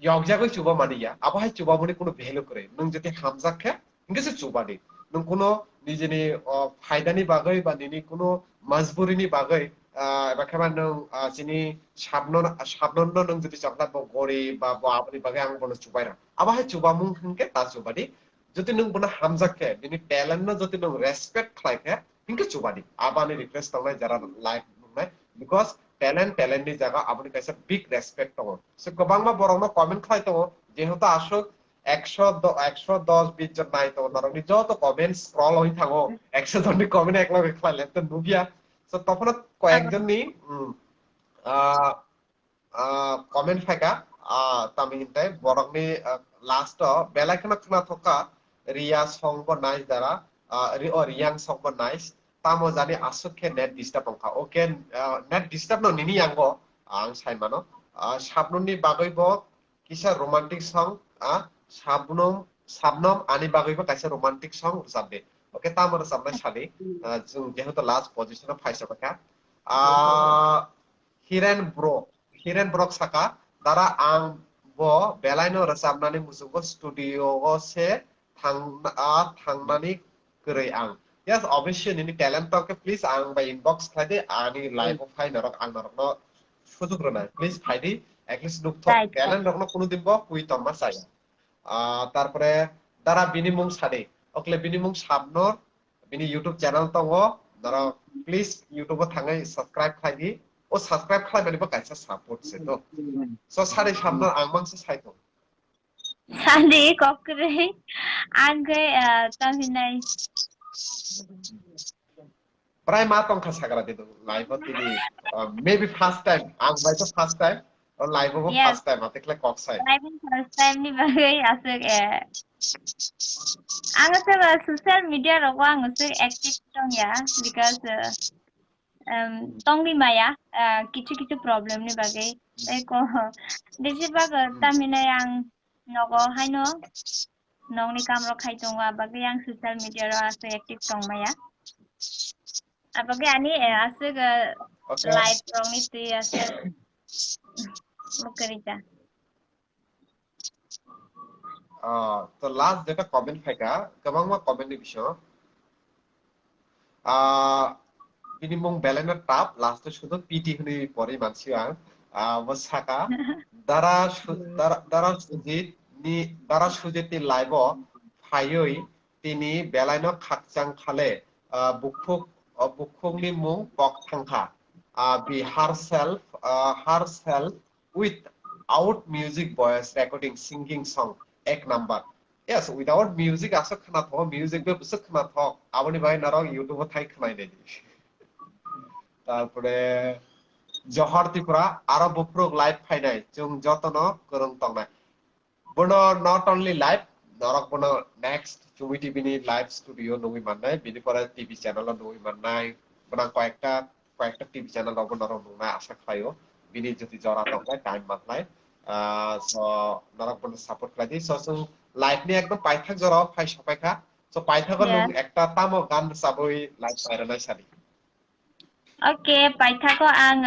ইয়গজাগৈ চুবা মানিয়া আবহাই চুবা বনি কোনো ভ্যালু করে নং যদি হামজাখে ইংগেসে চুবাদি नों कोनो निजेनि फायदानि बागै बा निनि कोनो मजबुरिनि बागै एबा खाबा नों जिनि साबनन नों जुदि चकला गरि बा बाबनि बागै आं बनो चुबायरा आबाहाय चुबामुं हनके ता चुबादि जुदि नों बनो हामजाके बिनि टैलेंट न जुदि नों respect खालायके hinke chubadi abani request tongnai jara live nungnai because talent ni jaga aboni kaisa big respect tongo so kobangma borokno comment khlai tongo jehetu ashok 110-120 জন নাই তো নরনি যত কমেন্ট স্ক্রল হই থাকো 100 জননি কমেন্ট একলগে খাইলে তো নুবিয়া সো তখন কয়েকজননি comment ফাইকা তামিনটাই বরংনি last বেলাইখনা Khana থকা রিয়া সংব নাইস দ্বারা রিয়াং সংব নাইস তামো জানি আসুখে নেট ডিস্টার্ব অংখা ওকে নেট ডিস্টার্ব ন নিনি আঙ্গো আং সাইমানো সাবনুনি বাগৈব কিসা রোমান্টিক সং সাবনম আনি বাগৈব কাইসা রোমান্টিক সং রজাবে ওকে তামো রজাবনাय সালি जों যেহেতু লাস্ট পজিশনাव ফাইসবাকা হিরেন ব্রক সাকা দ্বারা আং bo belaino rosamnani musugo studio se thangmani grai ang yes obviously nini talent talk please ang by inbox khlade ani live of fine rok ang rok no sujug rona please khaidi at least look to talent rok no kono dimbo kui tomma sai tarpore dara binimung sade okle binimung Shabnur bini youtube channel tongo dara please youtube thangai subscribe khaidi O subscribe খাইবানিবো কাইসা support সে তো so সারে Shabnur angmangse saito sare kokre age taminai pray ma tongkha sagara dido live tini maybe first time ang by the first time or live go first time atekle kok sai live first time ni bagai asuk ang se social media ro ang se active tong ya because tongli maya কিছু problem ni bagai ko বেশিরভাগ তামিনাই ang nogo haino nongni kamro khaitonga bagai ang social media ro ase active tong maya abagai ani ase live tongni ti ase mukarita তো last যেটা comment ফাইকা গবাংমা comment ni bisho binimung belena tap last শুধু পিটি হনি পরে মানসি আং বসাকা দ্বারা সুজিত ni live ফাইয়ই তিনি বেলাইনো খাকচাং খালে বুকখংনি মুং পক থাংখা be herself without music voice recording singing song ek number yes without music asa khana tho music be busuk khana tho aboni bai narok youtube thai khnai nei তারপরে জহর ত্রিপুরা আরো বপ্রক লাইভ ফাইনাই जों যতন করং তংনাই বনো not only live নরক বনো next জুমি TV নি live studio নই মাননাই বিনি পরে টিভি চ্যানেল নই মাননাই বনা কয়েকটা টিভি চ্যানেল অব নরক নই আশা খাইও বিনি যদি জরা তংনাই টাইম মাননাই সো নরক বনো সাপোর্ট খাইদি সো जों লাইভ নি একদম পাইথাক জরা ফাই সপাইখা সো পাইথাক নং একটা তামো গান সাবই লাইভ ফাইরানাই সালি Oke, paithako ang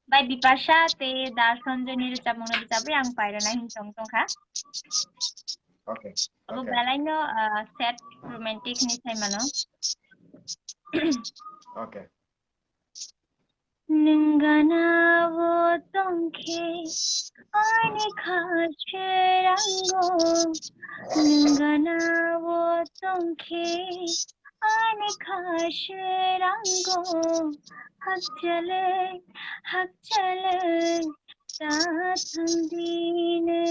by Bipasha te Darsanjani rujabmung rujabai ang pairana hinsong tongkha. Okay. Abo balaino set romantic ni saimano. Okay. Ningana wo tongke ani khasherango Ningana wo tongke ani khasherango hak chale tathandine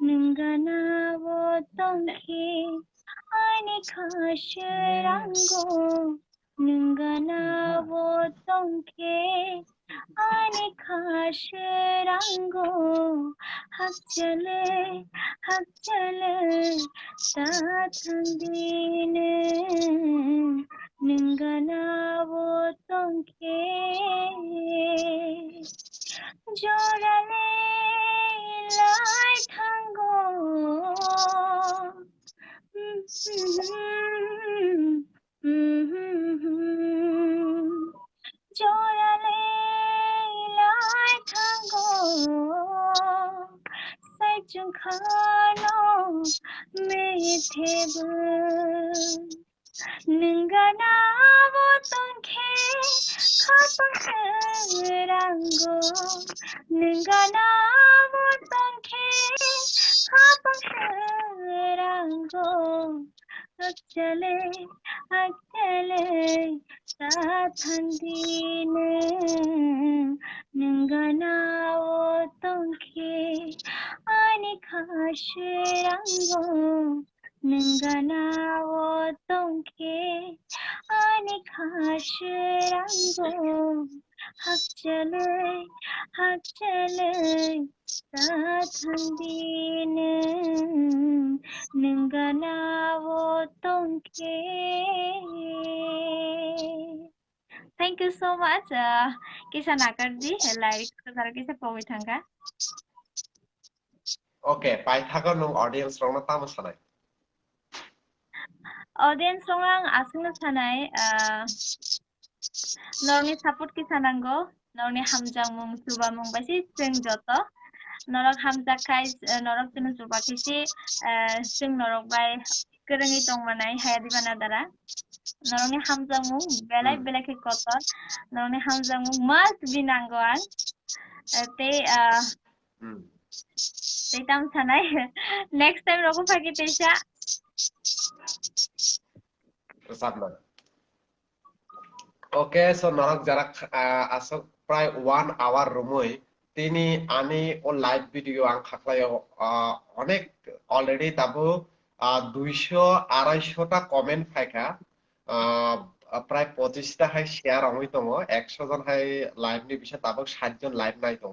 Ningana wo tongke ani khasherango Ningana wo tongke ani khasherango hak chale tathandine Ningana wo tongke jorale lai thango jorale lai thango sai chung khano methebe Ningana wo tongke khapangrango Ningana wo tongke khapangrango rango chale akale tathandine ningana o tongke ani khashe rango ningana o tongke ani khashe rango hakchale tathandine ningana o tongke. Thank you so much, Kishan Akarji. Lyrics ko tara kisa pawi thangka. Okay, pai thago nung audience rong na tamo sanai. Audience rong asing sanai norni support kisanango norni hamjang mung suba mung basi sing joto norok hamjak kai norok tunu suba kisi sing norok bai kerengi tongmanai hayadi bana dara noroni hamjang mung belai belai ke kotor noroni hamjang mung must binanggoan te tam sanai next time roko phagi teisa Shabnur. Okay, so norok jarak asok pray 1 hour rumoi tini ani o live video ang khaklayo onek already tabu 200-250 টা comment ফাইকা প্রায় 25টা high share আমি দङ 100 জন high live नि बिषय ताबो 60 জন live नाय दङ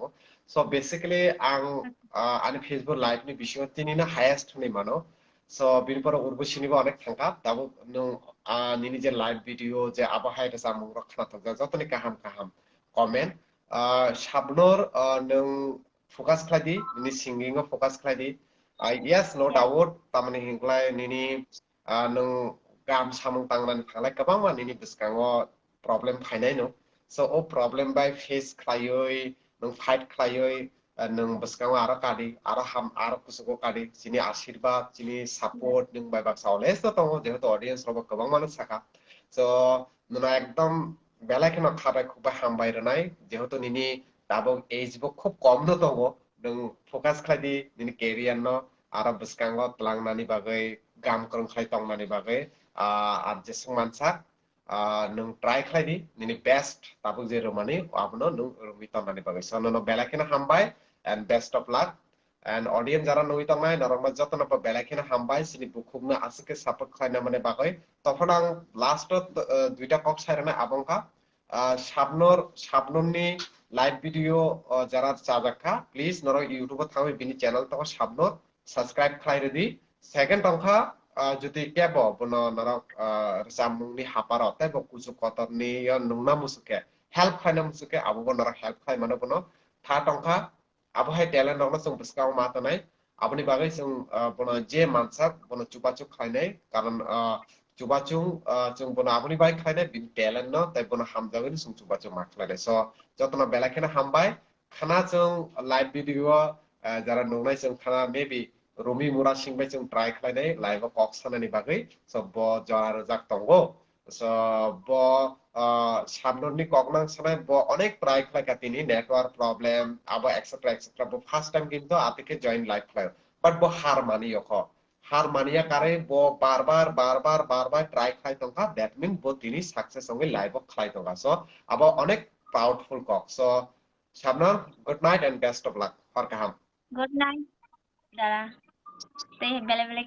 so basically आं आनि Facebook live नि बिषय तिनिनो हाईएस्ट नि मानो सो बिनिपर उर्बुसिनिबो अनेक थांका ताबो नों निनि जे लाइभ भिडियो जे आबहाय जामुं रखना थांगा जतनि काहाम काहाम कमेन्ट शाबनुर नों फोकास खालायदि नि सिंगिंग फोकास खालायदि yes no doubt tamani hinglai nini nung gam samung tanglan thanglai kabang ma nini biskango problem phainai no so o problem by face klayoi nung fight klayoi nung biskango aro kadi aro ham aro kusugo kadi sini ashirbat sini support nung by bak sawles to tongo jehetu audience robo kabang manuk saka so nuna ekdom belai keno khabai khubai hambai renai jehetu nini dabok age bo khub kom no tongo nung focus khladi nini career no ara biskango tlangnani bagai gam krong khlai tongmani bagai ar je sungmansak nung try khladi nini best tabuk je romani abno nung rumi tongmani bagai so no belakena hambai and best of luck and audience jara nui tongnai norokma jotona pa belakena hambai sini bukhumna asike support khlaina mane bagai tokhon ang last duita kok sairana abongka Shabnurni live video jara chajakha please norok YouTube thamai bini channel to Shabnur subscribe khlai redi second tongkha যদি কেবো বনো নরক জামুংনি হাপার অতে বো কুজু কতরনি নুংনা মুসুকে help খাইনা মুসুকে আবো নরক help খাই মানে বনো থা টংখা আবো হাই টেলেন্ট নরক जों বিসকাও মাতানাই আবনি বাগै जों বনো যে মানসাক বনো চুবাচুক খাইনাই কারণ চুবাচুং जों বনো আবনি বাই খাইনাই বিন টেলেন্ট ন তাই বনো হামজাগনি जों চুবাচুক মাখলাইনাই সো যতনা বেলাখেনা হামবাই খানা जों লাইভ ভিডিও যারা নুংনাই जों খানা মেবি Rumi mura singbai जों try khlainai live kok sanani bagai so bo jar jak tongo so bo Shabnurni koknang sanai bo onek try khlai katini network problem abo etc bo first time kintu atike join live khlai but bo har mani yoko har mania kare bo barbar try khlai tongka that mean bo tini success ongi live khlai tongka so abo onek proudful kok so Shabnur good night and best of luck for kaham good night dara te bele bele